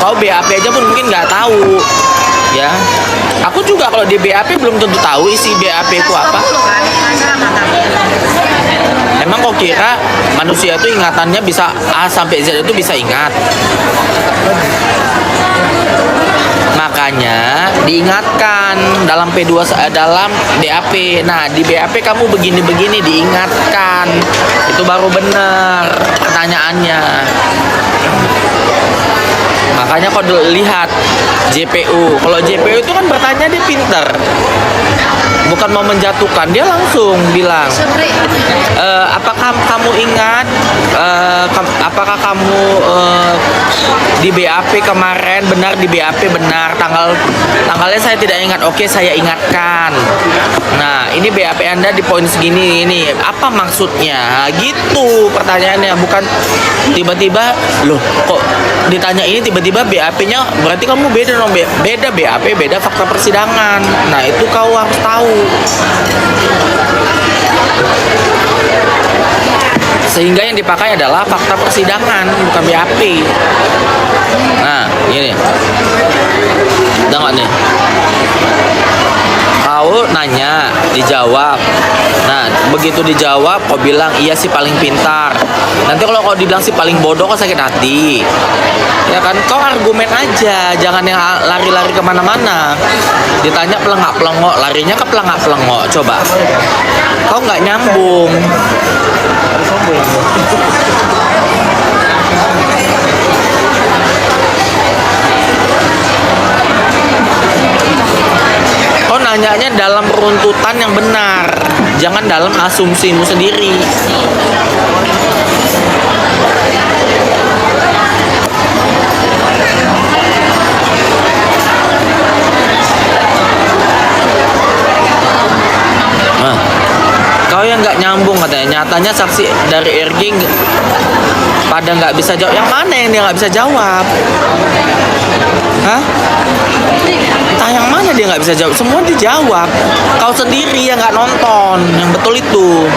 Kau BAP aja pun mungkin nggak tahu, ya. Aku juga kalau di BAP belum tentu tahu isi BAP itu apa. Emang kau kira manusia itu ingatannya bisa A sampai Z itu bisa ingat? Makanya diingatkan dalam P2 dalam BAP. Nah, di BAP kamu begini-begini diingatkan. Itu baru benar pertanyaannya. Makanya kau lihat JPU. Kalau JPU itu kan bertanya dia pinter. Bukan mau menjatuhkan, dia langsung bilang, apakah kamu ingat, apakah kamu di BAP kemarin benar, di BAP benar, tanggalnya saya tidak ingat, oke saya ingatkan. Nah ini BAP Anda di poin segini, ini apa maksudnya? Gitu pertanyaannya, bukan tiba-tiba loh kok ditanya ini tiba-tiba BAP-nya berarti kamu beda dong, beda BAP, beda fakta persidangan. Nah itu kau harus tahu. Sehingga yang dipakai adalah fakta persidangan, bukan BAP. Nah, gini. Udah nggak nih? Kau nanya, dijawab. Nah, begitu dijawab, kau bilang iya sih paling pintar. Nanti kalau kau dibilang sih paling bodoh, kau sakit hati. Ya kan, kau argumen aja, jangan yang lari-lari kemana-mana. Ditanya pelengak-pelengok, larinya ke pelengak-pelengok. Coba, kau nggak nyambung. Kau nanyanya dalam runtutan yang benar, jangan dalam asumsimu sendiri. Nah, kau yang nggak nyambung katanya, nyatanya saksi dari RG pada nggak bisa jawab. Yang mana yang dia nggak bisa jawab? Hah? Entah yang mana dia nggak bisa jawab, semua dijawab. Kau sendiri yang nggak nonton, yang betul itu.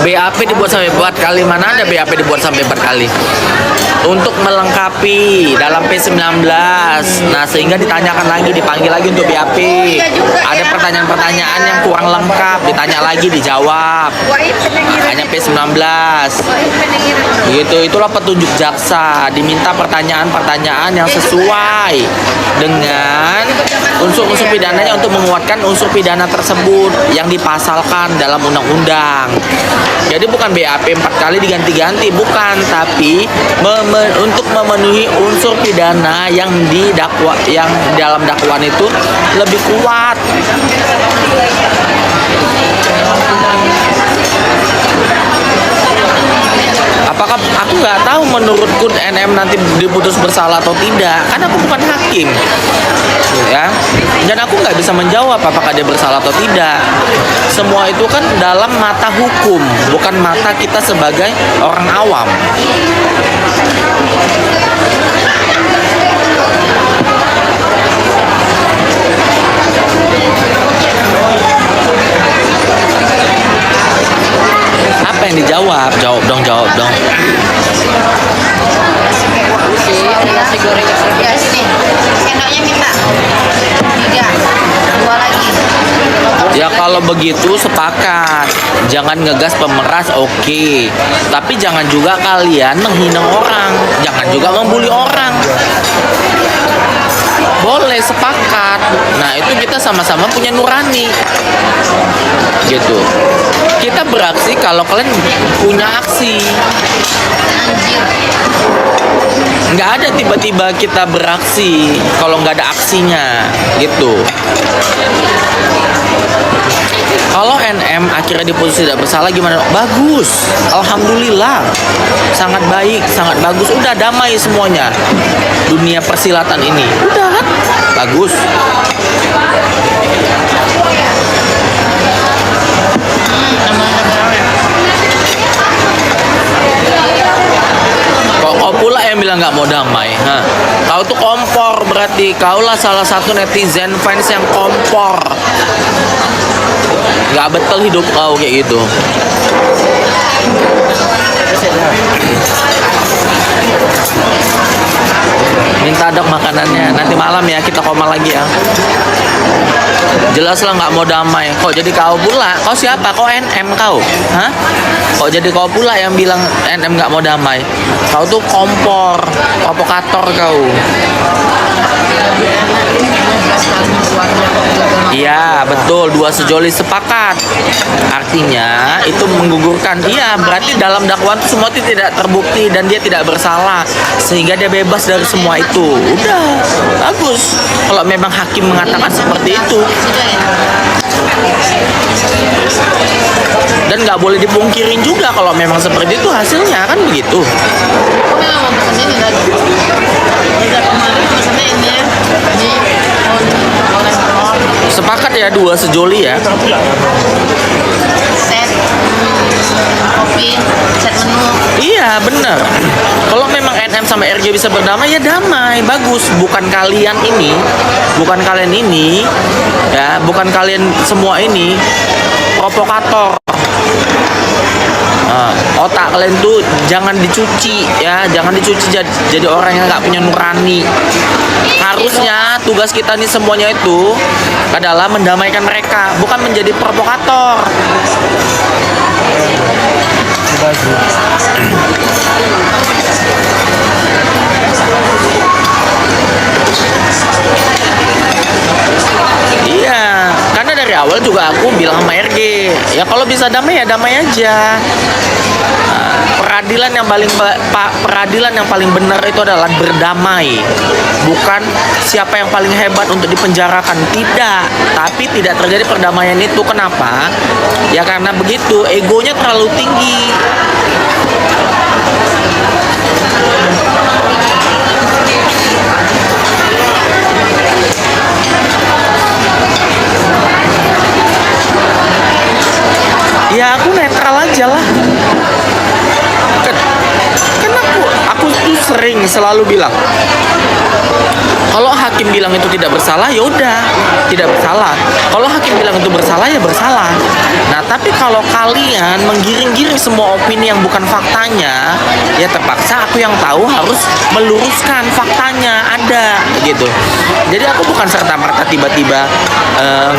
BAP dibuat sampai 4 kali, mana ada BAP dibuat sampai 4 kali? Untuk melengkapi dalam P19. Nah, sehingga ditanyakan lagi, dipanggil lagi untuk BAP. Ada pertanyaan-pertanyaan yang kurang lengkap, ditanya lagi, dijawab. Hanya P19. Begitu, itulah petunjuk jaksa. Diminta pertanyaan-pertanyaan yang sesuai dengan unsur-unsur pidananya untuk menguatkan unsur pidana tersebut yang dipasalkan dalam undang-undang. Jadi bukan BAP 4 kali diganti-ganti, bukan, tapi untuk memenuhi unsur pidana yang didakwa, yang dalam dakwaan itu lebih kuat. Apakah aku nggak tahu menurutku NM nanti diputus bersalah atau tidak, karena aku bukan hakim, ya. Dan aku nggak bisa menjawab apakah dia bersalah atau tidak. Semua itu kan dalam mata hukum, bukan mata kita sebagai orang awam. Apa yang dijawab? Jawab dong, jawab dong. Nasi goreng ya sini. Sendoknya minta 3, 2 lagi. Ya kalau begitu sepakat. Jangan ngegas pemeras, oke. Tapi jangan juga kalian menghina orang. Jangan juga membuli orang. Boleh, sepakat. Nah itu kita sama-sama punya nurani, gitu. Kita beraksi kalau kalian punya aksi. Nggak ada tiba-tiba kita beraksi kalau nggak ada aksinya, gitu. Kalau NM akhirnya diputus tidak bersalah gimana? Bagus, alhamdulillah, sangat baik, sangat bagus. Udah damai semuanya dunia persilatan ini, udah kan? Bagus. Kok kau pula yang bilang nggak mau damai? Hah? Kau tuh kompor, berarti kaulah salah satu netizen fans yang kompor. nggak betul hidup kau kayak gitu. Minta dok makanannya. Nanti malam ya kita koma lagi ya. Jelas lah nggak mau damai. Kok jadi kau pula? Kau siapa? Kau NM kau? Hah? Kok jadi kau pula yang bilang NM nggak mau damai? Kau tuh kompor, provokator kau. Iya betul, dua sejoli sepakat. Artinya itu menggugurkan. Iya berarti dalam dakwaan itu semua itu tidak terbukti dan dia tidak bersalah, sehingga dia bebas dari semua itu. Udah bagus. Kalau memang hakim mengatakan seperti itu, dan nggak boleh dipungkirin juga kalau memang seperti itu hasilnya kan begitu. Aku memang mau pesen ini lagi. Udah kemarin pesennya ini ya. Ini oleh telur. Sepakat ya dua sejoli ya. Set kopi, set menu. Iya benar. Kalau memang NM sama RG bisa berdamai ya damai, bagus. Bukan kalian ini, ya, bukan kalian semua ini provokator. Otak kalian tuh jangan dicuci ya, jangan dicuci jadi orang yang nggak punya nurani. Harusnya tugas kita nih semuanya itu adalah mendamaikan mereka, bukan menjadi provokator. Iya, karena dari awal juga aku bilang sama RG, ya kalau bisa damai ya damai aja. Peradilan yang paling benar itu adalah berdamai, bukan siapa yang paling hebat untuk dipenjarakan. Tidak, tapi tidak terjadi perdamaian itu. Kenapa? Ya karena begitu, egonya terlalu tinggi. Ya aku netral aja lah. Kan aku tuh sering selalu bilang, kalau hakim bilang itu tidak bersalah ya udah tidak bersalah. Kalau hakim bilang itu bersalah ya bersalah. Nah tapi kalau kalian menggiring-giring semua opini yang bukan faktanya, ya terpaksa aku yang tahu harus meluruskan faktanya ada gitu. Jadi aku bukan serta-merta tiba-tiba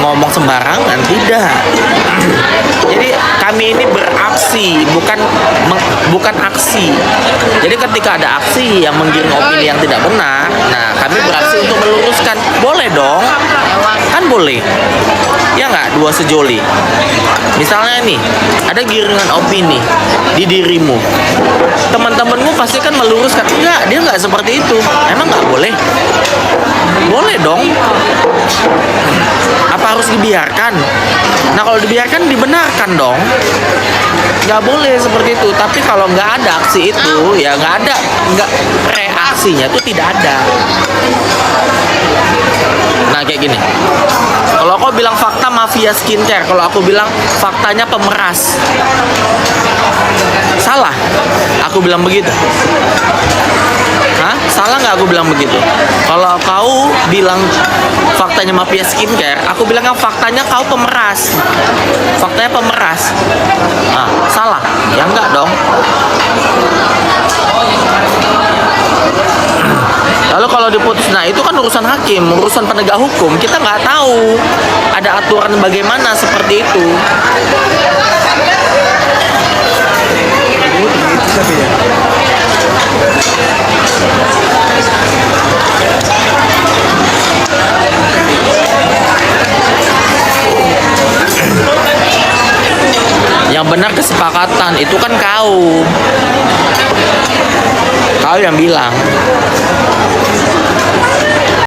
ngomong sembarangan, tidak. Jadi kami ini beraksi, bukan aksi. Jadi ketika ada aksi yang menggiring opini yang tidak benar, nah kami beraksi untuk meluruskan. Boleh dong, kan boleh. Ya nggak, dua sejoli. Misalnya nih, ada giringan opini di dirimu. Teman-temanmu pasti kan meluruskan. Enggak, dia nggak seperti itu. Emang nggak boleh? Boleh dong. Apa harus dibiarkan? Nah kalau dibiarkan dibenarkan dong. Nggak boleh seperti itu. Tapi kalau nggak ada aksi itu, ya nggak reaksinya itu tidak ada. Nah kayak gini. Kalau kau bilang fakta mafia skincare, kalau aku bilang faktanya pemeras, salah. Aku bilang begitu. Hah? Salah nggak aku bilang begitu? Kalau kau bilang faktanya mafia skincare, aku bilang yang faktanya kau pemeras. Faktanya pemeras. Nah, salah? Ya enggak dong. Lalu kalau diputus, nah itu kan urusan hakim, urusan penegak hukum. Kita nggak tahu ada aturan bagaimana seperti itu. Yang benar kesepakatan itu kan kau yang bilang.